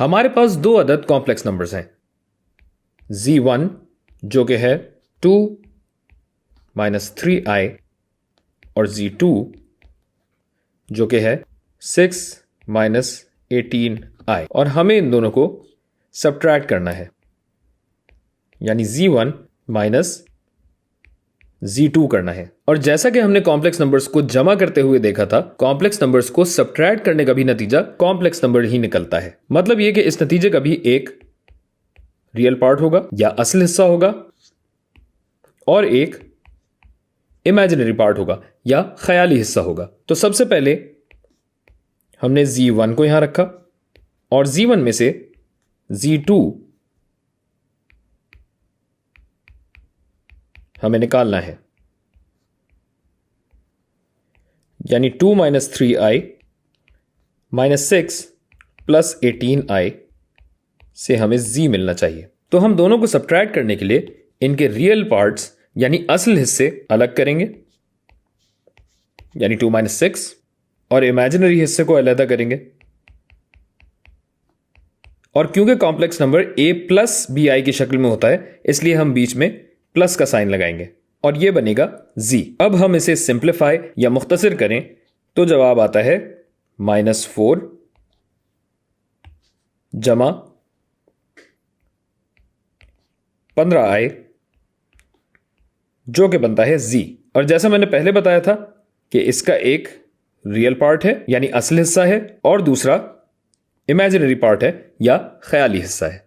हमारे पास दो अदद कॉम्प्लेक्स नंबर्स हैं, z1 जो कि है 2 माइनस 3i और z2 जो कि है 6 माइनस 18i, और हमें इन दोनों को सब्ट्रैक्ट करना है, यानी z1 माइनस z2 करना है। और जैसा कि हमने कॉम्प्लेक्स नंबर्स को जमा करते हुए देखा था, कॉम्प्लेक्स नंबर्स को सब्ट्रैक्ट करने का भी नतीजा कॉम्प्लेक्स नंबर ही निकलता है। मतलब यह कि इस नतीजे का भी एक रियल पार्ट होगा या असल हिस्सा होगा और एक इमेजिनरी पार्ट होगा या ख्याली हिस्सा होगा। तो सबसे पहले हमने z1 को यहां रखा और z1 में से z2 हमें निकालना है, यानी 2 minus 3i minus 6 plus 18i से हमें z मिलना चाहिए। तो हम दोनों को सब्ट्रैक्ट करने के लिए इनके रियल पार्ट्स यानी असल हिस्से अलग करेंगे, यानी 2 माइनस 6, और इमेजिनरी हिस्से को अलग करेंगे। और क्योंकि complex number a plus bi की शक्ल में होता है, इसलिए हम बीच में प्लस का साइन लगाएंगे और यह बनेगा z। अब हम इसे सिंप्लीफाई या मुख्तसर करें तो जवाब आता है -4 जमा 15i जो कि बनता है z। और जैसा मैंने पहले बताया था कि इसका एक रियल पार्ट है यानी असल हिस्सा है और दूसरा इमेजिनरी पार्ट है या ख्याली हिस्सा है।